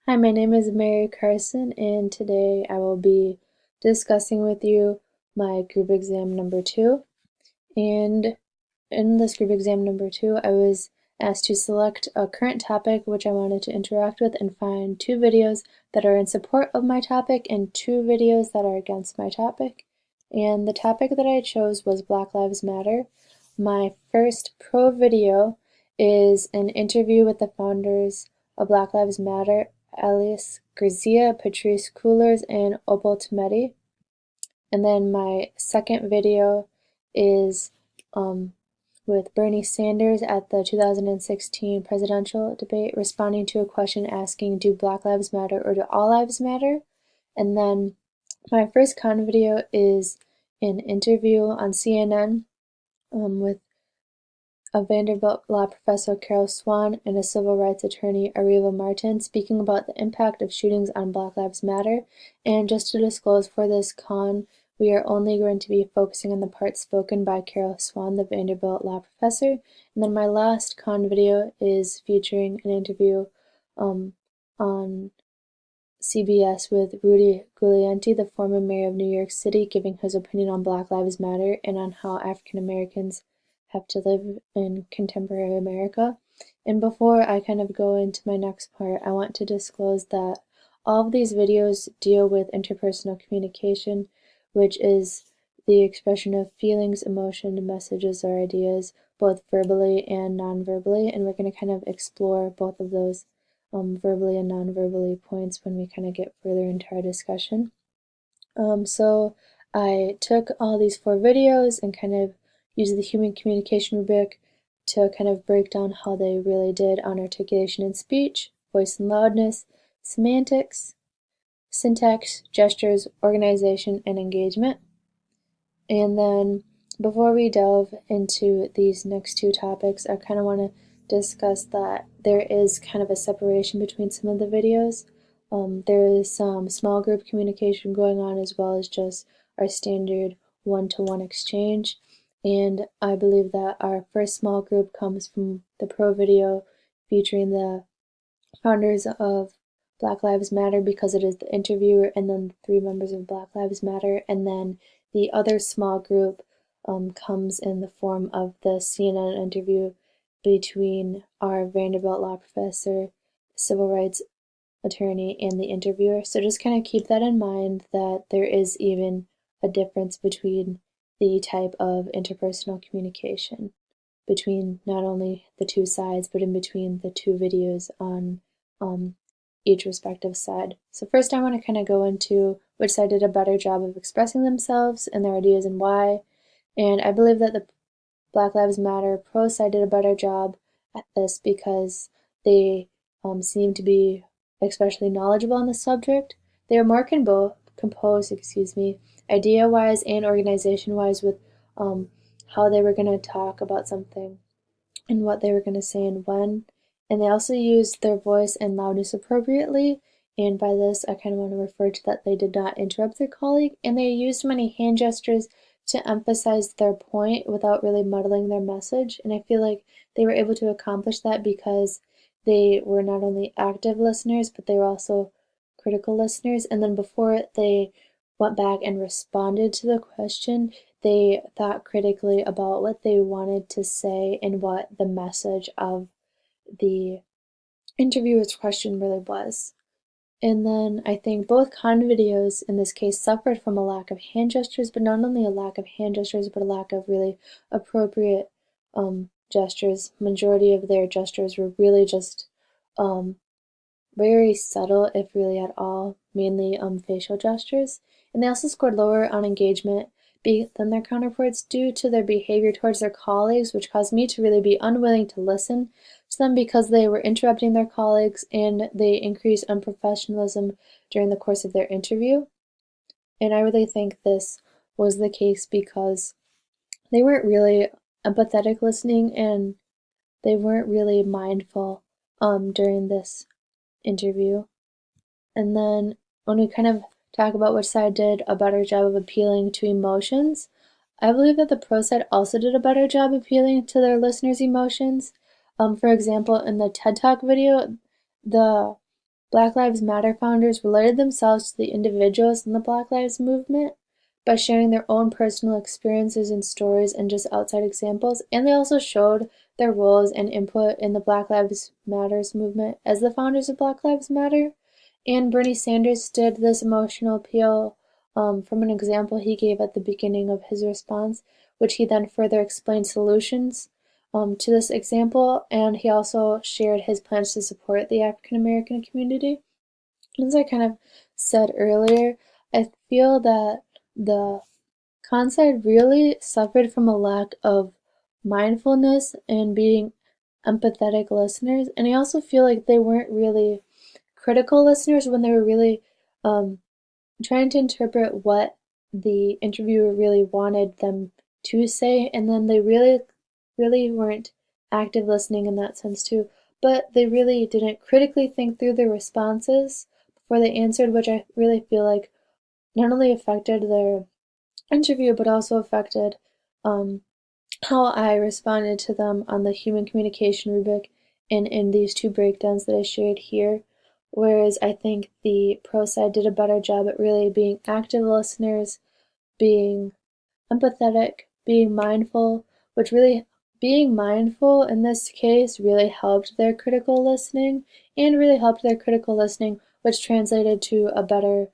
Hi, my name is Mary Carson, and today I will be discussing with you my group exam number 2. And in this group exam number 2, I was asked to select a current topic which I wanted to interact with and find 2 videos that are in support of my topic and 2 videos that are against my topic. And the topic that I chose was Black Lives Matter. My first pro video is an interview with the founders of Black Lives Matter, Alice Garcia, Patrice Coolers, and Opal Tometi. And then my second video is with Bernie Sanders at the 2016 presidential debate, responding to a question asking, do Black Lives Matter or do all lives matter? And then my first con video is an interview on CNN with a Vanderbilt law professor, Carol Swan, and a civil rights attorney, Ariva Martin, speaking about the impact of shootings on Black Lives Matter. And just to disclose, for this con, we are only going to be focusing on the parts spoken by Carol Swan, the Vanderbilt law professor. And then my last con video is featuring an interview on CBS with Rudy Giuliani, the former mayor of New York City, giving his opinion on Black Lives Matter and on how African Americans have to live in contemporary America. And before I kind of go into my next part, I want to disclose that all of these videos deal with interpersonal communication, which is the expression of feelings, emotion, messages, or ideas, both verbally and non-verbally, and we're going to kind of explore both of those verbally and non-verbally points when we kind of get further into our discussion. So I took all these 4 videos and kind of used the human communication rubric to kind of break down how they really did on articulation and speech, voice and loudness, semantics, syntax, gestures, organization, and engagement. And then before we delve into these next 2 topics, I kind of want to discuss that there is kind of a separation between some of the videos. There is some small group communication going on as well as just our standard one-to-one exchange. And I believe that our first small group comes from the pro video featuring the founders of Black Lives Matter, because it is the interviewer and then 3 members of Black Lives Matter. And then the other small group comes in the form of the CNN interview between our Vanderbilt law professor, civil rights attorney, and the interviewer. So just kind of keep that in mind, that there is even a difference between the type of interpersonal communication between not only the 2 sides, but in between the 2 videos on each respective side. So first I want to kind of go into which side did a better job of expressing themselves and their ideas and why. And I believe that the Black Lives Matter pro side did a better job at this because they seem to be especially knowledgeable on the subject. They are more composed, idea-wise and organization-wise with how they were going to talk about something and what they were going to say and when. And they also used their voice and loudness appropriately. And by this, I kind of want to refer to that they did not interrupt their colleague, and they used many hand gestures to emphasize their point without really muddling their message. And I feel like they were able to accomplish that because they were not only active listeners, but they were also critical listeners. And then before they went back and responded to the question, they thought critically about what they wanted to say and what the message of the interviewer's question really was. And then I think both con videos in this case suffered from a lack of hand gestures, but not only a lack of hand gestures, but a lack of really appropriate gestures. Majority of their gestures were really just very subtle, if really at all, mainly facial gestures. And they also scored lower on engagement than their counterparts due to their behavior towards their colleagues, which caused me to really be unwilling to listen to them because they were interrupting their colleagues and they increased unprofessionalism during the course of their interview. And I really think this was the case because they weren't really empathetic listening and they weren't really mindful during this interview. And then when we kind of talk about which side did a better job of appealing to emotions, I believe that the pro side also did a better job appealing to their listeners' emotions. For example, in the TED Talk video, the Black Lives Matter founders related themselves to the individuals in the Black Lives Movement by sharing their own personal experiences and stories and just outside examples, and they also showed their roles and input in the Black Lives Matters movement as the founders of Black Lives Matter. And Bernie Sanders did this emotional appeal from an example he gave at the beginning of his response, which he then further explained solutions to this example, and he also shared his plans to support the African American community. As I kind of said earlier, I feel that the Kansai really suffered from a lack of mindfulness and being empathetic listeners, and I also feel like they weren't really critical listeners when they were really um, trying to interpret what the interviewer really wanted them to say, and then they really weren't active listening in that sense too. But they really didn't critically think through their responses before they answered, which I really feel like not only affected their interview but also affected um, how I responded to them on the human communication rubric and in these two breakdowns that I shared here. Whereas I think the pro side did a better job at really being active listeners, being empathetic, being mindful, which really being mindful in this case really helped their critical listening and really helped their critical listening, which translated to a better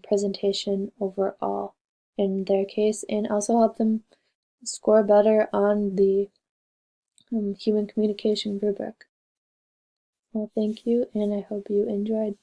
presentation overall in their case and also helped them score better on the human communication rubric. Well, thank you, and I hope you enjoyed.